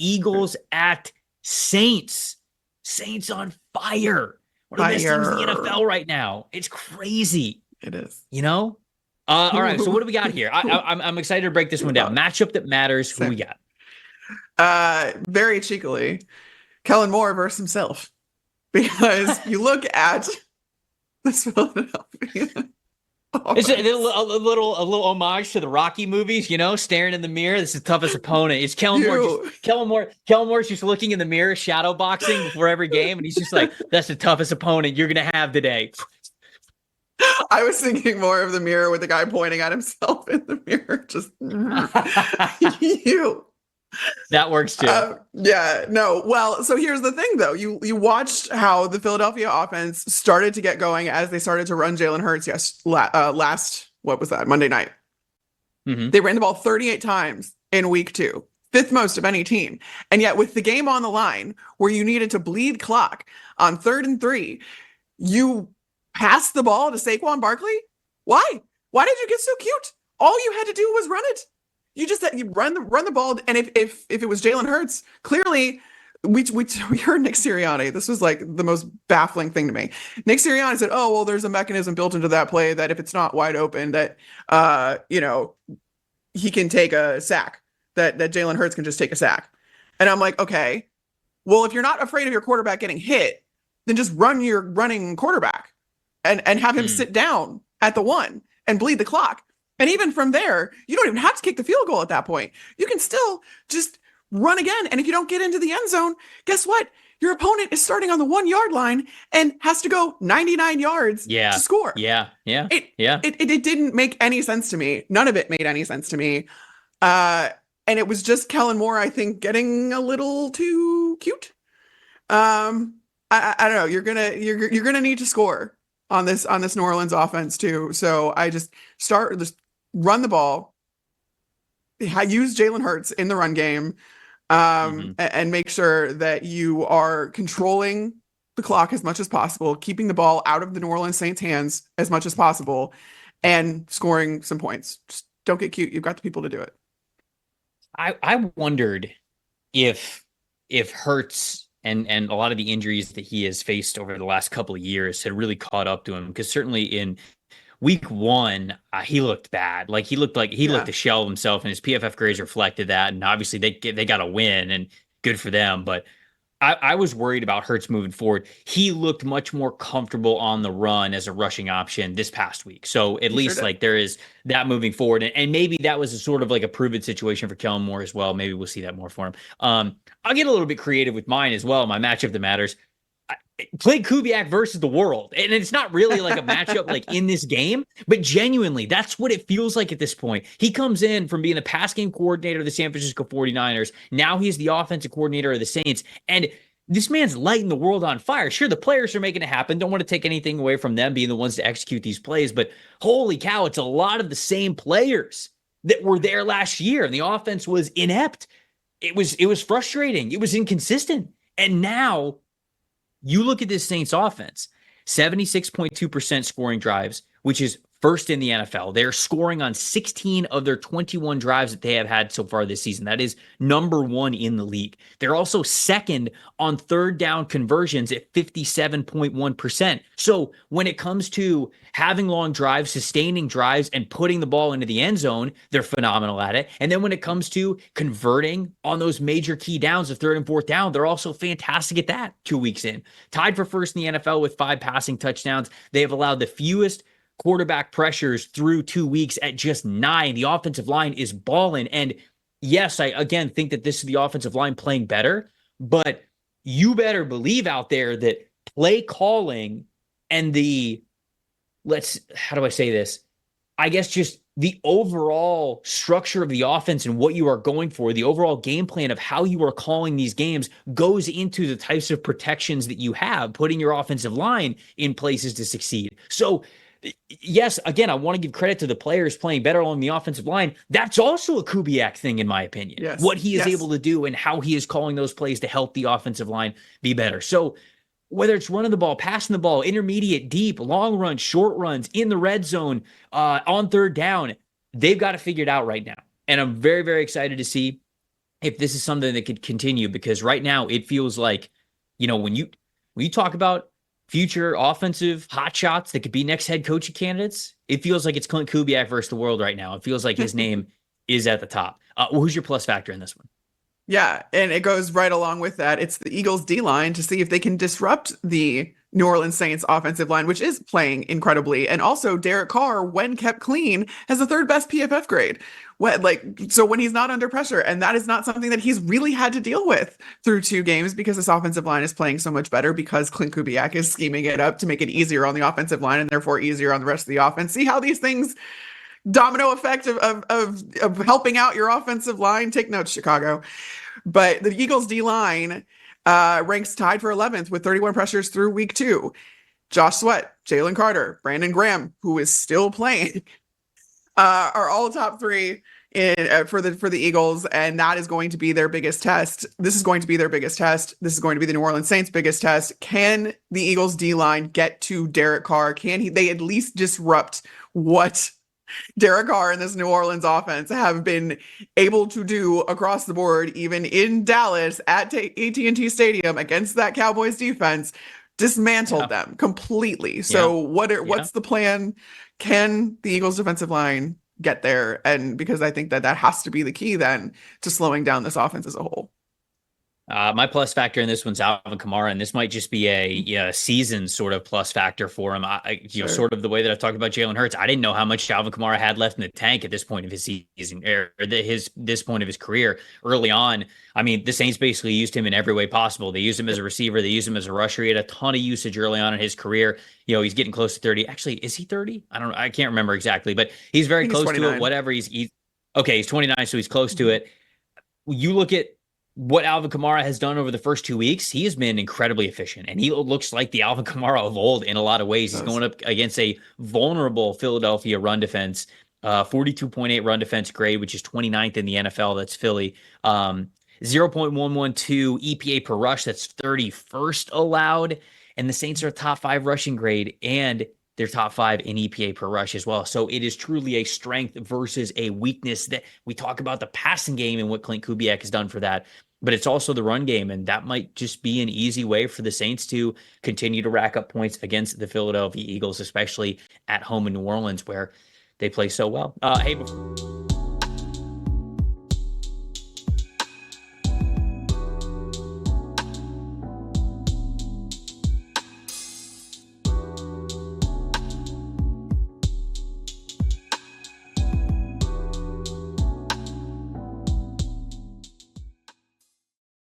Eagles at Saints. Saints on fire. One of the best teams in the NFL right now. It's crazy. It is. You know? All right, so what do we got here? I'm excited to break this one down. Matchup that matters. Who we got? Very cheekily, Kellen Moore versus himself. Because you look at this Philadelphia. It's a little homage to the Rocky movies, you know, staring in the mirror. This is the toughest opponent. It's Kellen Moore. Kellen Moore's just looking in the mirror, shadow boxing before every game, and he's just like, "That's the toughest opponent you're gonna have today." I was thinking more of the mirror with the guy pointing at himself in the mirror. Just you. That works too. Yeah, no. Well, so here's the thing, though. You watched how the Philadelphia offense started to get going as they started to run Jalen Hurts. Last what was that? Monday night. Mm-hmm. They ran the ball 38 times in week 2, 5th most of any team. And yet, with the game on the line, where you needed to bleed clock on 3rd and 3, you passed the ball to Saquon Barkley. Why? Why did you get so cute? All you had to do was run it. You just you run the ball, and if it was Jalen Hurts, clearly we heard Nick Sirianni. This was like the most baffling thing to me. Nick Sirianni said, "Oh well, there's a mechanism built into that play that if it's not wide open, that he can take a sack. That Jalen Hurts can just take a sack." And I'm like, okay, well if you're not afraid of your quarterback getting hit, then just run your running quarterback and have him sit down at the 1 and bleed the clock. And even from there, you don't even have to kick the field goal at that point. You can still just run again. And if you don't get into the end zone, guess what? Your opponent is starting on the 1-yard line and has to go 99 yards to score. It didn't make any sense to me. None of it made any sense to me. And it was just Kellen Moore, I think, getting a little too cute. I don't know. You're gonna need to score on this New Orleans offense too. So I just run the ball, use Jalen Hurts in the run game, and make sure that you are controlling the clock as much as possible, keeping the ball out of the New Orleans Saints' hands as much as possible, and scoring some points. Just don't get cute. You've got the people to do it. I wondered if Hurts and a lot of the injuries that he has faced over the last couple of years had really caught up to him, because certainly in week 1, he looked bad. Like he looked a shell of himself, and his PFF grades reflected that. And obviously they got a win, and good for them. But I was worried about Hurts moving forward. He looked much more comfortable on the run as a rushing option this past week. So at least like there is that moving forward. And maybe that was a sort of like a proven situation for Kellen Moore as well. Maybe we'll see that more for him. I'll get a little bit creative with mine as well. My matchup that matters. Clint Kubiak versus the world. And it's not really like a matchup like in this game, but genuinely, that's what it feels like at this point. He comes in from being the pass game coordinator of the San Francisco 49ers. Now he's the offensive coordinator of the Saints. And this man's lighting the world on fire. Sure, the players are making it happen. Don't want to take anything away from them being the ones to execute these plays, but holy cow, it's a lot of the same players that were there last year, and the offense was inept. It was frustrating. It was inconsistent. And now you look at this Saints offense, 76.2% scoring drives, which is first in the NFL. They're scoring on 16 of their 21 drives that they have had so far this season. That is number 1 in the league. They're also second on 3rd down conversions at 57.1%. So when it comes to having long drives, sustaining drives, and putting the ball into the end zone, they're phenomenal at it. And then when it comes to converting on those major key downs of 3rd and 4th down, they're also fantastic at that 2 weeks in. Tied for first in the NFL with 5 passing touchdowns. They have allowed the fewest quarterback pressures through 2 weeks at just 9. The offensive line is balling. And yes, I again think that this is the offensive line playing better, but you better believe out there that play calling and how do I say this? I guess just the overall structure of the offense and what you are going for, the overall game plan of how you are calling these games goes into the types of protections that you have, putting your offensive line in places to succeed. So yes, again, I want to give credit to the players playing better along the offensive line. That's also a Kubiak thing, in my opinion. Yes. What he is able to do and how he is calling those plays to help the offensive line be better. So whether it's running the ball, passing the ball, intermediate, deep, long runs, short runs, in the red zone, on 3rd down, they've got it figured out right now. And I'm very, very excited to see if this is something that could continue, because right now it feels like, when you talk about future offensive hot shots that could be next head coaching candidates, it feels like it's Clint Kubiak versus the world right now. It feels like his name is at the top. Who's your plus factor in this one? Yeah, and it goes right along with that. It's the Eagles D line to see if they can disrupt the New Orleans Saints offensive line, which is playing incredibly. And also Derek Carr, when kept clean, has the third best PFF grade. So when he's not under pressure, and that is not something that he's really had to deal with through 2 games because this offensive line is playing so much better because Clint Kubiak is scheming it up to make it easier on the offensive line and therefore easier on the rest of the offense. See how these things domino effect of helping out your offensive line. Take notes, Chicago. But the Eagles D line ranks tied for 11th with 31 pressures through week 2. Josh Sweat, Jalen Carter, Brandon Graham, who is still playing, are all top 3 for the Eagles, and that is going to be their biggest test. This is going to be their biggest test. This is going to be the New Orleans Saints' biggest test. Can the Eagles D line get to Derek Carr? Can they at least disrupt what Derek Carr and this New Orleans offense have been able to do across the board, even in Dallas at AT&T Stadium against that Cowboys defense, dismantled them completely. So what's the plan? Can the Eagles defensive line get there? And because I think that has to be the key then to slowing down this offense as a whole. My plus factor in this one's Alvin Kamara, and this might just be a season sort of plus factor for him. Sort of the way that I've talked about Jalen Hurts. I didn't know how much Alvin Kamara had left in the tank at this point of his season, or this point of his career. Early on, I mean, the Saints basically used him in every way possible. They used him as a receiver, they used him as a rusher. He had a ton of usage early on in his career. He's getting close to 30. Actually, is he 30? I don't know. I can't remember exactly, but he's very close to it. Whatever. He's 29, so he's close to it. You look at what Alvin Kamara has done over the first 2 weeks. He has been incredibly efficient, and he looks like the Alvin Kamara of old in a lot of ways. He's going up against a vulnerable Philadelphia run defense, 42.8 run defense grade, which is 29th in the NFL. That's Philly. 0.112 EPA per rush. That's 31st allowed. And the Saints are a top 5 rushing grade, and they're top 5 in EPA per rush as well. So it is truly a strength versus a weakness. That we talk about the passing game and what Clint Kubiak has done for that, but it's also the run game, and that might just be an easy way for the Saints to continue to rack up points against the Philadelphia Eagles, especially at home in New Orleans where they play so well. Hey,